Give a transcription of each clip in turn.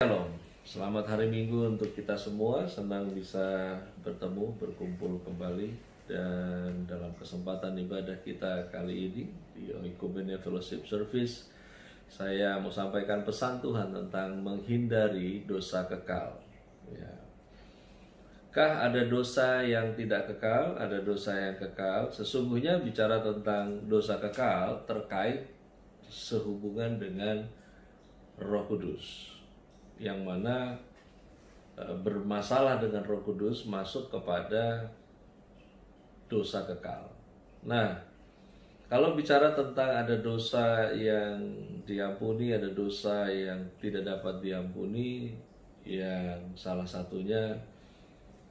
Shalom, selamat hari Minggu untuk kita semua. Senang bisa bertemu, berkumpul kembali. Dan dalam kesempatan ibadah kita kali ini di Oikumene Fellowship Service, saya mau sampaikan pesan Tuhan tentang menghindari dosa kekal. Ya. Kah ada dosa yang tidak kekal, ada dosa yang kekal? Sesungguhnya bicara tentang dosa kekal terkait sehubungan dengan Roh Kudus, yang mana bermasalah dengan Roh Kudus masuk kepada dosa kekal. Nah, kalau bicara tentang ada dosa yang diampuni, ada dosa yang tidak dapat diampuni, yang salah satunya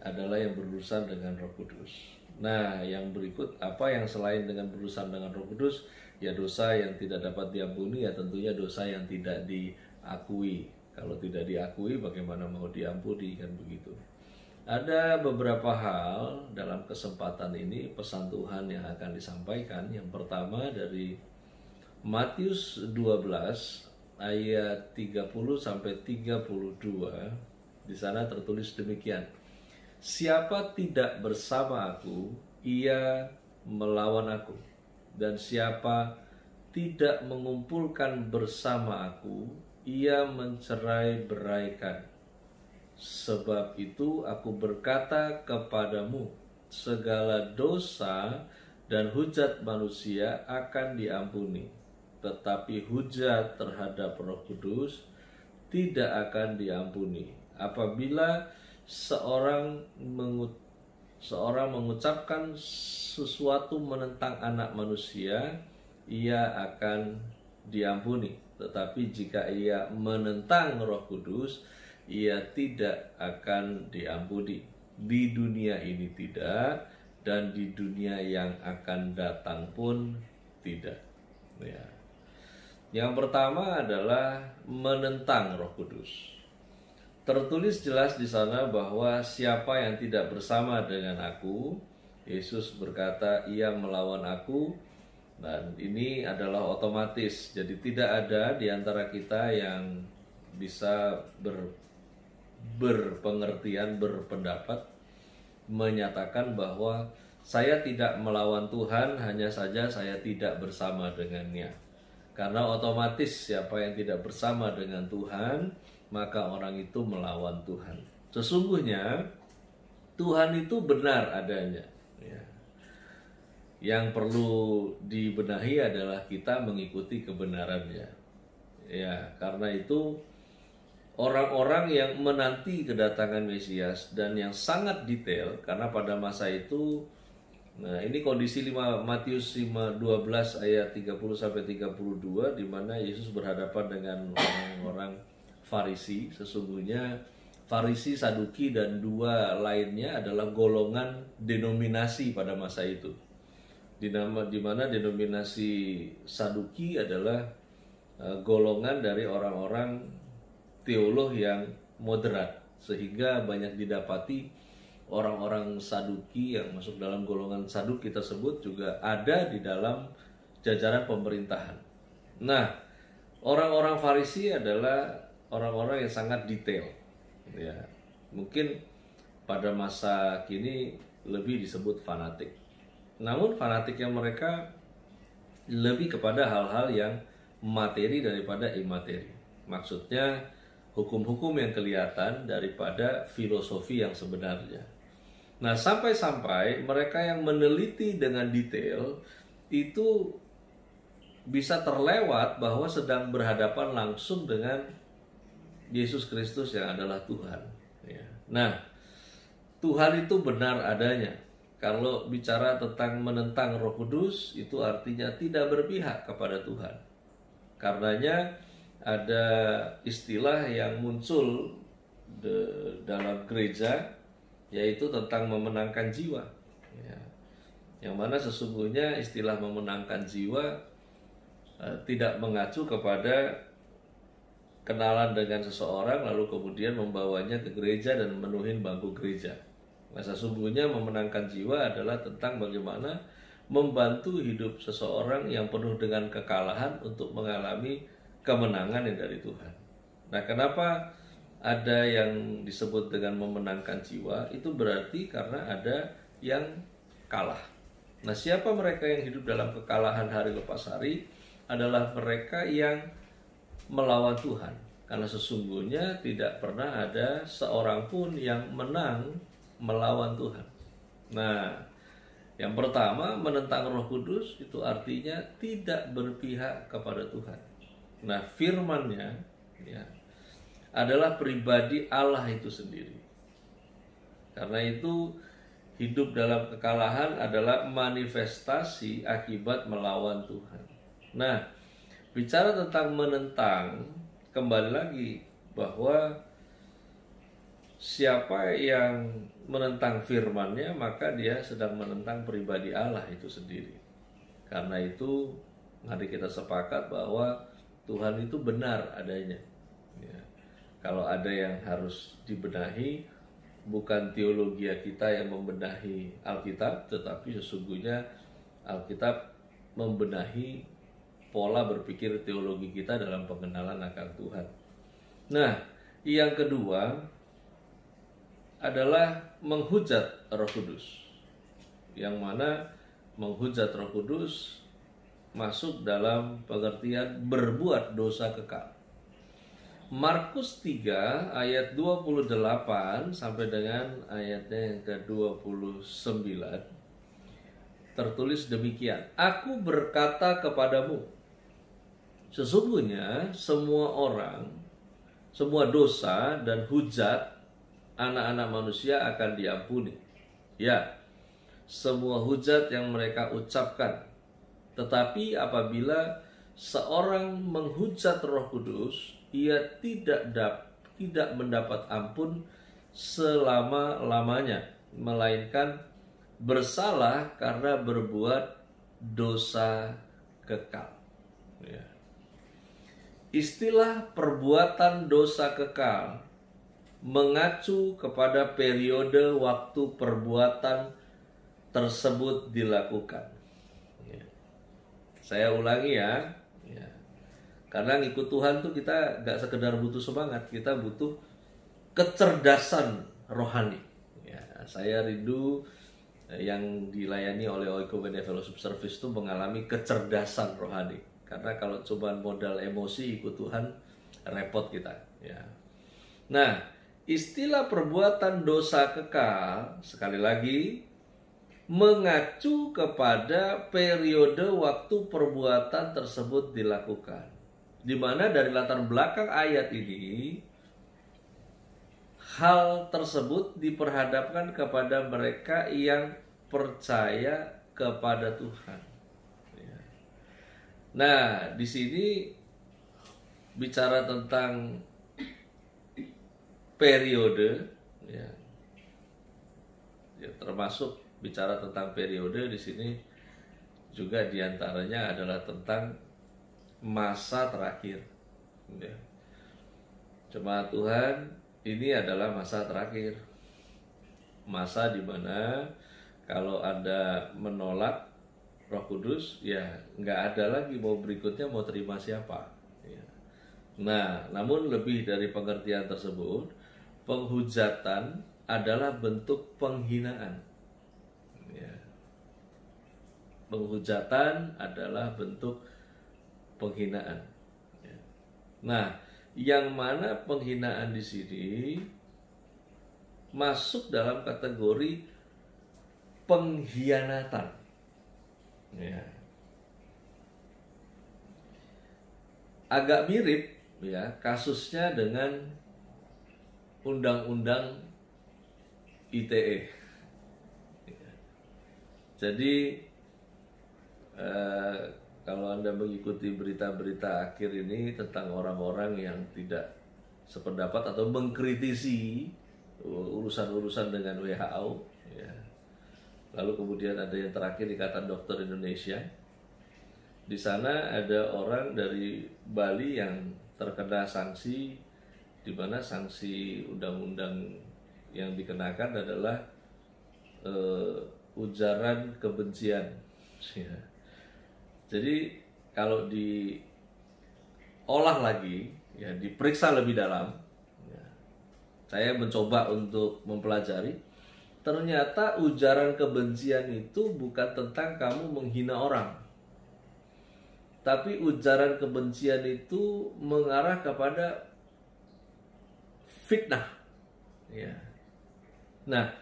adalah yang berurusan dengan Roh Kudus. Nah, yang berikut, apa yang selain dengan berurusan dengan Roh Kudus? Ya, dosa yang tidak dapat diampuni, ya tentunya dosa yang tidak diakui. Kalau tidak diakui, bagaimana mau diampuni, kan begitu. Ada beberapa hal dalam kesempatan ini, pesan Tuhan yang akan disampaikan. Yang pertama dari Matius 12 ayat 30 sampai 32. Di sana tertulis demikian: siapa tidak bersama aku, ia melawan aku. Dan siapa tidak mengumpulkan bersama aku, ia mencerai-beraikan. Sebab itu aku berkata kepadamu, segala dosa dan hujat manusia akan diampuni, tetapi hujat terhadap Roh Kudus tidak akan diampuni. Apabila seorang mengucapkan sesuatu menentang anak manusia, ia akan diampuni. Tetapi jika ia menentang Roh Kudus, ia tidak akan diampuni. Di dunia ini tidak, dan di dunia yang akan datang pun tidak. Ya. Yang pertama adalah menentang Roh Kudus. Tertulis jelas di sana bahwa siapa yang tidak bersama dengan aku, Yesus berkata, ia melawan aku. Dan ini adalah otomatis. Jadi tidak ada di antara kita yang bisa berpengertian, berpendapat, menyatakan bahwa saya tidak melawan Tuhan, hanya saja saya tidak bersama dengannya. Karena otomatis siapa yang tidak bersama dengan Tuhan, maka orang itu melawan Tuhan. Sesungguhnya Tuhan itu benar adanya. Ya. Yang perlu dibenahi adalah kita mengikuti kebenarannya. Ya, karena itu orang-orang yang menanti kedatangan Mesias dan yang sangat detail, karena pada masa itu, nah ini kondisi Matius 12 ayat 30 sampai 32, di mana Yesus berhadapan dengan orang-orang Farisi. Sesungguhnya Farisi, Saduki, dan dua lainnya adalah golongan denominasi pada masa itu. Di mana denominasi Saduki adalah golongan dari orang-orang teolog yang moderat, sehingga banyak didapati orang-orang Saduki yang masuk dalam golongan Saduki tersebut juga ada di dalam jajaran pemerintahan. Nah, orang-orang Farisi adalah orang-orang yang sangat detail. Ya, mungkin pada masa kini lebih disebut fanatik. Namun fanatiknya mereka lebih kepada hal-hal yang materi daripada imateri. Maksudnya hukum-hukum yang kelihatan daripada filosofi yang sebenarnya. Nah, sampai-sampai mereka yang meneliti dengan detail itu bisa terlewat bahwa sedang berhadapan langsung dengan Yesus Kristus yang adalah Tuhan. Ya. Nah, Tuhan itu benar adanya. Kalau bicara tentang menentang Roh Kudus, itu artinya tidak berpihak kepada Tuhan. Karenanya ada istilah yang muncul dalam gereja, yaitu tentang memenangkan jiwa. Ya. Yang mana sesungguhnya istilah memenangkan jiwa tidak mengacu kepada kenalan dengan seseorang lalu kemudian membawanya ke gereja dan memenuhi bangku gereja. Nah, sesungguhnya memenangkan jiwa adalah tentang bagaimana membantu hidup seseorang yang penuh dengan kekalahan untuk mengalami kemenangan yang dari Tuhan. Nah, kenapa ada yang disebut dengan memenangkan jiwa, itu berarti karena ada yang kalah. Nah, siapa mereka yang hidup dalam kekalahan hari lepas hari? Adalah mereka yang melawan Tuhan. Karena sesungguhnya tidak pernah ada seorang pun yang menang melawan Tuhan. Nah, yang pertama, menentang Roh Kudus itu artinya tidak berpihak kepada Tuhan. Nah, firman-Nya ya, adalah pribadi Allah itu sendiri. Karena itu hidup dalam kekalahan adalah manifestasi akibat melawan Tuhan. Nah, bicara tentang menentang, kembali lagi bahwa siapa yang menentang firman-Nya, maka dia sedang menentang pribadi Allah itu sendiri. Karena itu mari kita sepakat bahwa Tuhan itu benar adanya. Ya. Kalau ada yang harus dibenahi, bukan teologi kita yang membenahi Alkitab, tetapi sesungguhnya Alkitab membenahi pola berpikir teologi kita dalam pengenalan akan Tuhan. Nah, yang kedua adalah menghujat Roh Kudus. Yang mana menghujat Roh Kudus masuk dalam pengertian berbuat dosa kekal. Markus 3 ayat 28 sampai dengan ayatnya yang ke-29 tertulis demikian. Aku berkata kepadamu, sesungguhnya semua orang, semua dosa dan hujat anak-anak manusia akan diampuni. Ya, semua hujat yang mereka ucapkan. Tetapi apabila seorang menghujat Roh Kudus, ia tidak mendapat ampun selama-lamanya, melainkan bersalah karena berbuat dosa kekal. Ya. Istilah perbuatan dosa kekal mengacu kepada periode waktu perbuatan tersebut dilakukan. Ya. Saya ulangi ya. Karena ngikut Tuhan tuh kita gak sekedar butuh semangat, kita butuh kecerdasan rohani. Ya, saya rindu yang dilayani oleh Oikomen Fellowship Service itu mengalami kecerdasan rohani. Karena kalau cuma modal emosi ikut Tuhan, repot kita. Ya. Nah, istilah perbuatan dosa kekal, sekali lagi, mengacu kepada periode waktu perbuatan tersebut dilakukan. Di mana dari latar belakang ayat ini, hal tersebut diperhadapkan kepada mereka yang percaya kepada Tuhan. Nah, di sini bicara tentang periode, ya, termasuk bicara tentang periode di sini juga diantaranya adalah tentang masa terakhir. Ya. Jemaat Tuhan, ini adalah masa terakhir. Masa di mana kalau Anda menolak Roh Kudus, ya nggak ada lagi mau berikutnya mau terima siapa. Ya. Nah, namun lebih dari pengertian tersebut, penghujatan adalah bentuk penghinaan. Ya. Penghujatan adalah bentuk penghinaan. Ya. Nah, yang mana penghinaan di sini masuk dalam kategori pengkhianatan. Ya. Agak mirip ya kasusnya dengan undang-undang ITE. Ya. Jadi kalau Anda mengikuti berita-berita akhir ini tentang orang-orang yang tidak sependapat atau mengkritisi urusan-urusan dengan WHO, ya. Lalu kemudian ada yang terakhir Ikatan Dokter Indonesia. Di sana ada orang dari Bali yang terkena sanksi, di mana sanksi undang-undang yang dikenakan adalah ujaran kebencian. Ya. Jadi kalau diolah lagi, ya diperiksa lebih dalam, ya, Saya mencoba untuk mempelajari. Ternyata ujaran kebencian itu bukan tentang kamu menghina orang, tapi ujaran kebencian itu mengarah kepada fitnah. Ya. Nah,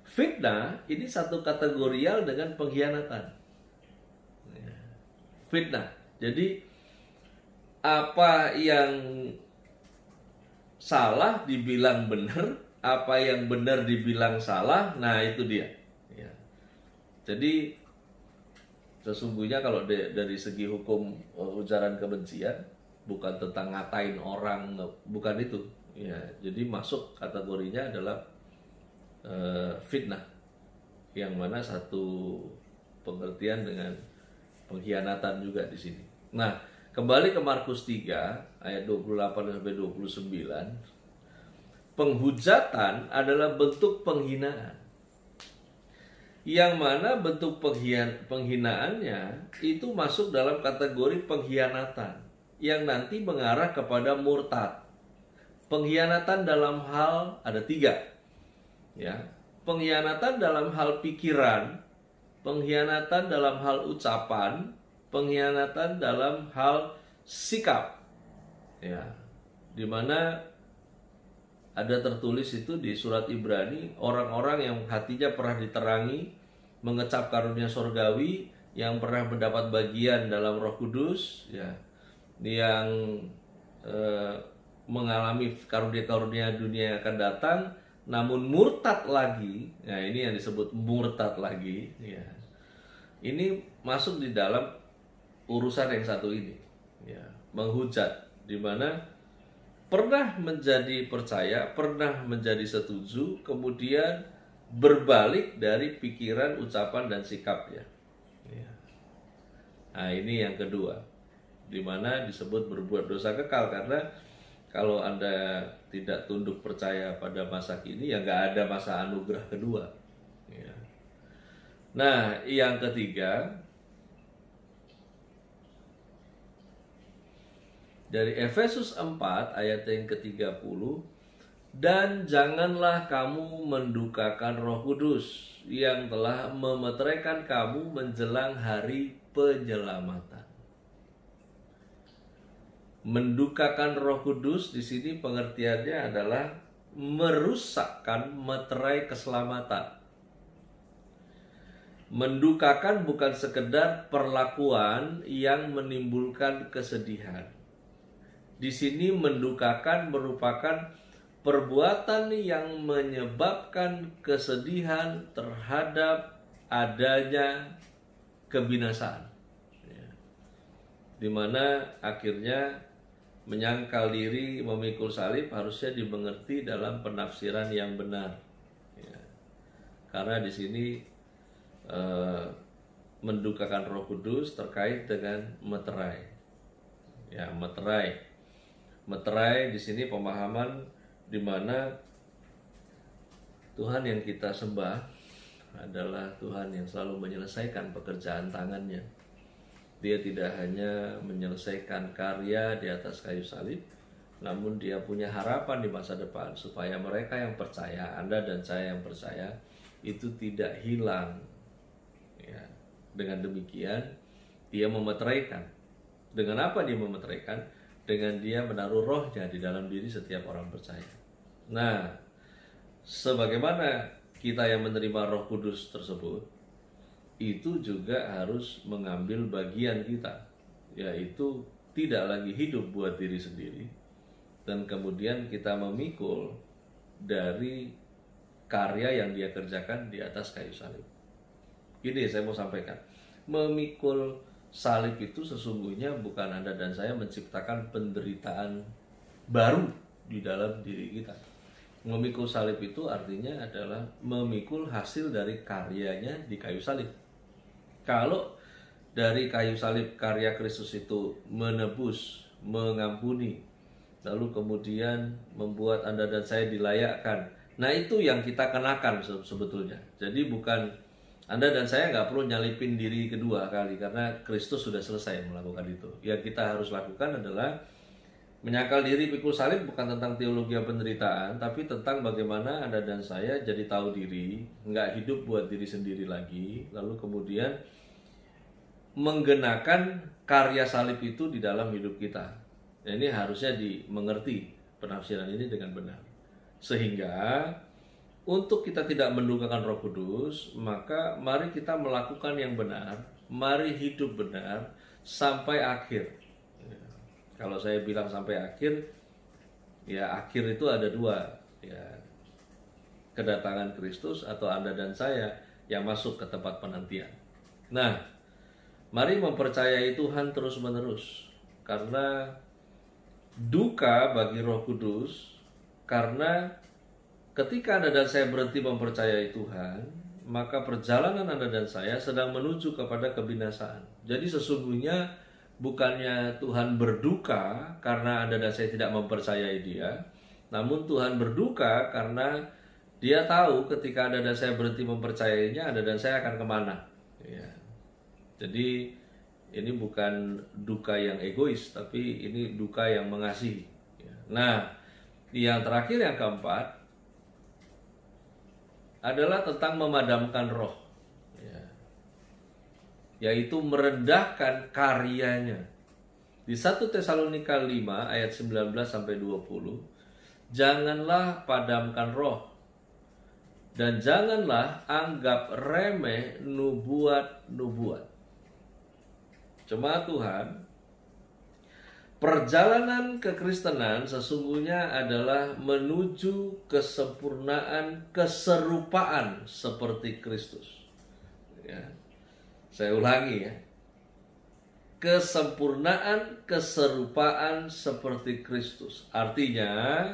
fitnah ini satu kategorial dengan pengkhianatan. Ya. Fitnah. Jadi apa yang salah dibilang benar, apa yang benar dibilang salah, nah itu dia. Ya. Jadi sesungguhnya kalau dari segi hukum ujaran kebencian bukan tentang ngatain orang, bukan itu. Ya, jadi masuk kategorinya adalah fitnah, yang mana satu pengertian dengan pengkhianatan juga di sini. Nah, kembali ke Markus 3 ayat 28 sampai 29. Penghujatan adalah bentuk penghinaan, yang mana bentuk penghinaannya itu masuk dalam kategori pengkhianatan yang nanti mengarah kepada murtad. Pengkhianatan dalam hal ada 3, ya. Pengkhianatan dalam hal pikiran, pengkhianatan dalam hal ucapan, pengkhianatan dalam hal sikap, ya. Dimana ada tertulis itu di surat Ibrani, orang-orang yang hatinya pernah diterangi, mengecap karunia sorgawi, yang pernah mendapat bagian dalam Roh Kudus, ya, yang mengalami karunia-karunia dunia yang akan datang, namun murtad lagi. Nah, ini yang disebut murtad lagi, ya. Ini masuk di dalam urusan yang satu ini, ya, menghujat, di mana pernah menjadi percaya, pernah menjadi setuju, kemudian berbalik dari pikiran, ucapan, dan sikapnya. Ya. Nah, ini yang kedua, di mana disebut berbuat dosa kekal, karena kalau Anda tidak tunduk percaya pada masa kini, ya nggak ada masa anugerah kedua. Ya. Nah, yang ketiga, dari Efesus 4 ayat yang ke-30, dan janganlah kamu mendukakan Roh Kudus yang telah memeteraikan kamu menjelang hari penyelamatan. Mendukakan Roh Kudus di sini pengertiannya adalah merusakkan meterai keselamatan. Mendukakan bukan sekedar perlakuan yang menimbulkan kesedihan. Di sini mendukakan merupakan perbuatan yang menyebabkan kesedihan terhadap adanya kebinasaan, ya. Dimana akhirnya menyangkal diri, memikul salib harusnya dimengerti dalam penafsiran yang benar, ya. Karena di sini mendukakan Roh Kudus terkait dengan meterai, ya, meterai. Meterai di sini pemahaman di mana Tuhan yang kita sembah adalah Tuhan yang selalu menyelesaikan pekerjaan tangannya. Dia tidak hanya menyelesaikan karya di atas kayu salib, namun dia punya harapan di masa depan supaya mereka yang percaya, Anda dan saya yang percaya, itu tidak hilang. Ya. Dengan demikian, dia memeteraikan. Dengan apa dia memeteraikan? Dengan dia menaruh rohnya di dalam diri setiap orang percaya. Nah, sebagaimana kita yang menerima Roh Kudus tersebut, itu juga harus mengambil bagian kita, yaitu tidak lagi hidup buat diri sendiri, dan kemudian kita memikul dari karya yang dia kerjakan di atas kayu salib. Ini saya mau sampaikan, memikul salib itu sesungguhnya bukan Anda dan saya menciptakan penderitaan baru di dalam diri kita. Memikul salib itu artinya adalah memikul hasil dari karyanya di kayu salib. Kalau dari kayu salib karya Kristus itu menebus, mengampuni, lalu kemudian membuat Anda dan saya dilayakkan, nah itu yang kita kenakan sebetulnya. Jadi bukan Anda dan saya nggak perlu nyalipin diri kedua kali, karena Kristus sudah selesai melakukan itu. Yang kita harus lakukan adalah Menyangkal diri pikul salib bukan tentang teologi penderitaan, tapi tentang bagaimana Anda dan saya jadi tahu diri, nggak hidup buat diri sendiri lagi, lalu kemudian menggenakan karya salib itu di dalam hidup kita. Nah, ini harusnya dimengerti penafsiran ini dengan benar. Sehingga untuk kita tidak mendukakan Roh Kudus, maka mari kita melakukan yang benar, mari hidup benar sampai akhir. Kalau saya bilang sampai akhir, ya akhir itu ada dua, ya kedatangan Kristus atau Anda dan saya yang masuk ke tempat penantian. Nah, mari mempercayai Tuhan terus-menerus, karena duka bagi Roh Kudus, karena ketika Anda dan saya berhenti mempercayai Tuhan, maka perjalanan Anda dan saya sedang menuju kepada kebinasaan. Jadi sesungguhnya bukannya Tuhan berduka karena Anda dan saya tidak mempercayai Dia, namun Tuhan berduka karena Dia tahu ketika Anda dan saya berhenti mempercayainya, Anda dan saya akan kemana. Ya. Jadi ini bukan duka yang egois, tapi ini duka yang mengasihi. Ya. Nah, yang terakhir, yang keempat adalah tentang memadamkan roh, yaitu merendahkan karyanya. Di 1 Tesalonika 5 ayat 19 sampai 20, janganlah padamkan roh dan janganlah anggap remeh nubuat-nubuat. Jemaat Tuhan, perjalanan kekristenan sesungguhnya adalah menuju kesempurnaan keserupaan seperti Kristus. Ya. Saya ulangi ya. Kesempurnaan keserupaan seperti Kristus. Artinya,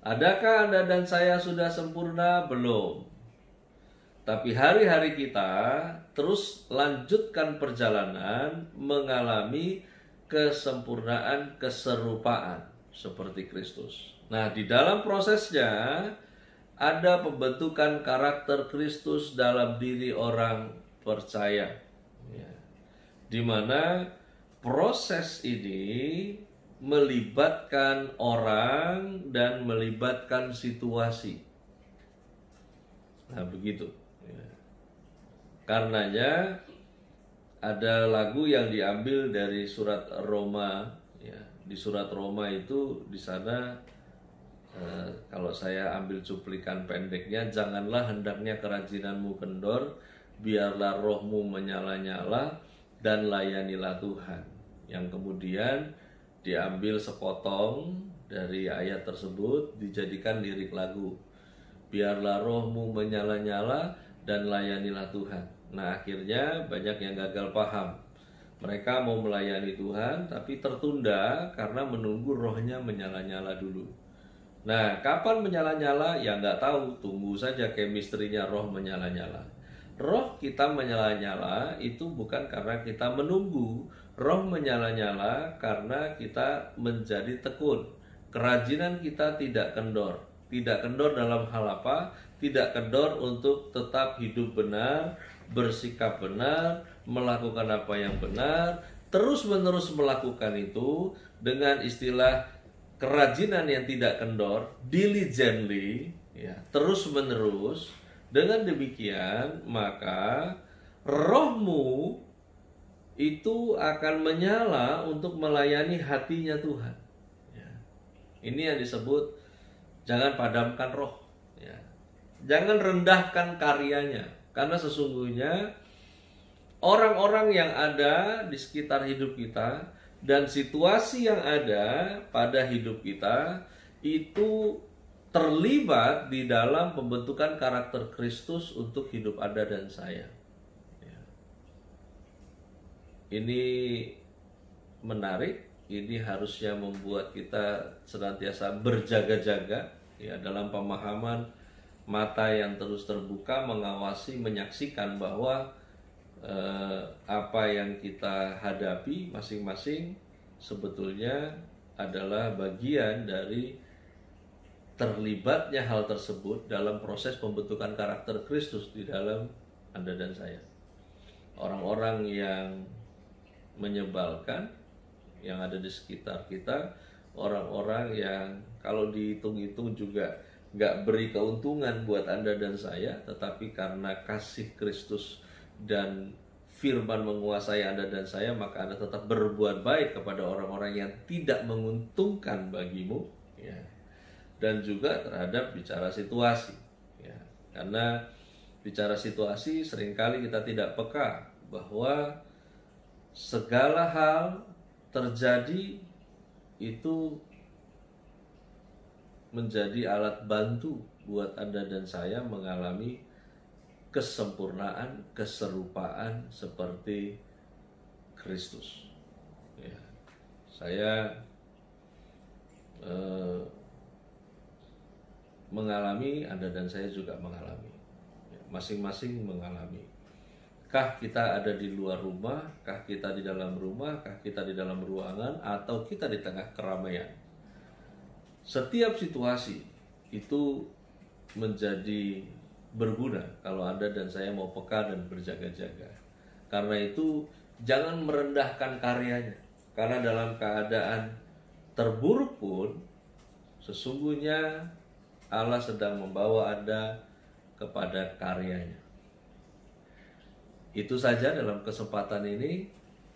adakah Anda dan saya sudah sempurna? Belum. Tapi hari-hari kita terus lanjutkan perjalanan mengalami kesempurnaan keserupaan seperti Kristus. Nah, di dalam prosesnya ada pembentukan karakter Kristus dalam diri orang percaya, ya. Di mana proses ini melibatkan orang dan melibatkan situasi. Nah, begitu. Ya. Karenanya ada lagu yang diambil dari surat Roma, ya. Di surat Roma itu di sana kalau saya ambil cuplikan pendeknya, janganlah hendaknya kerajinanmu kendor, biarlah rohmu menyala-nyala dan layanilah Tuhan. Yang kemudian diambil sepotong dari ayat tersebut dijadikan lirik lagu. Biarlah rohmu menyala-nyala dan layanilah Tuhan. Nah, akhirnya banyak yang gagal paham. Mereka mau melayani Tuhan tapi tertunda karena menunggu rohnya menyala-nyala dulu. Nah, kapan menyala-nyala? Ya nggak tahu, tunggu saja chemistry-nya roh menyala-nyala. Roh kita menyala-nyala itu bukan karena kita menunggu. Roh menyala-nyala karena kita menjadi tekun. Kerajinan kita tidak kendor. Tidak kendor dalam hal apa? Tidak kendor untuk tetap hidup benar, bersikap benar, melakukan apa yang benar, terus-menerus melakukan itu dengan istilah kerajinan yang tidak kendor, diligently, ya, terus-menerus. Dengan demikian, maka rohmu itu akan menyala untuk melayani hatinya Tuhan. Ya. Ini yang disebut jangan padamkan roh. Ya. Jangan rendahkan karyanya. Karena sesungguhnya orang-orang yang ada di sekitar hidup kita dan situasi yang ada pada hidup kita itu terlibat di dalam pembentukan karakter Kristus untuk hidup Anda dan saya. Ya. Ini menarik, ini harusnya membuat kita senantiasa berjaga-jaga, ya, dalam pemahaman mata yang terus terbuka, mengawasi, menyaksikan bahwa apa yang kita hadapi masing-masing sebetulnya adalah bagian dari terlibatnya hal tersebut dalam proses pembentukan karakter Kristus di dalam Anda dan saya. Orang-orang yang menyebalkan yang ada di sekitar kita, orang-orang yang kalau dihitung-hitung juga nggak beri keuntungan buat Anda dan saya, tetapi karena kasih Kristus dan firman menguasai Anda dan saya, maka Anda tetap berbuat baik kepada orang-orang yang tidak menguntungkan bagimu, ya. Dan juga terhadap bicara situasi, ya. Karena bicara situasi seringkali kita tidak peka bahwa segala hal terjadi itu menjadi alat bantu buat Anda dan saya mengalami kesempurnaan, keserupaan seperti Kristus. Ya. Saya mengalami, Anda dan saya juga mengalami. Ya, masing-masing mengalami. Kah kita ada di luar rumah, kah kita di dalam rumah, kah kita di dalam ruangan, atau kita di tengah keramaian. Setiap situasi itu menjadi berguna kalau Anda dan saya mau peka dan berjaga-jaga. Karena itu jangan merendahkan karyanya. Karena dalam keadaan terburuk pun sesungguhnya Allah sedang membawa Anda kepada karyanya. Itu saja dalam kesempatan ini.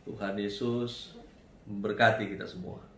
Tuhan Yesus memberkati kita semua.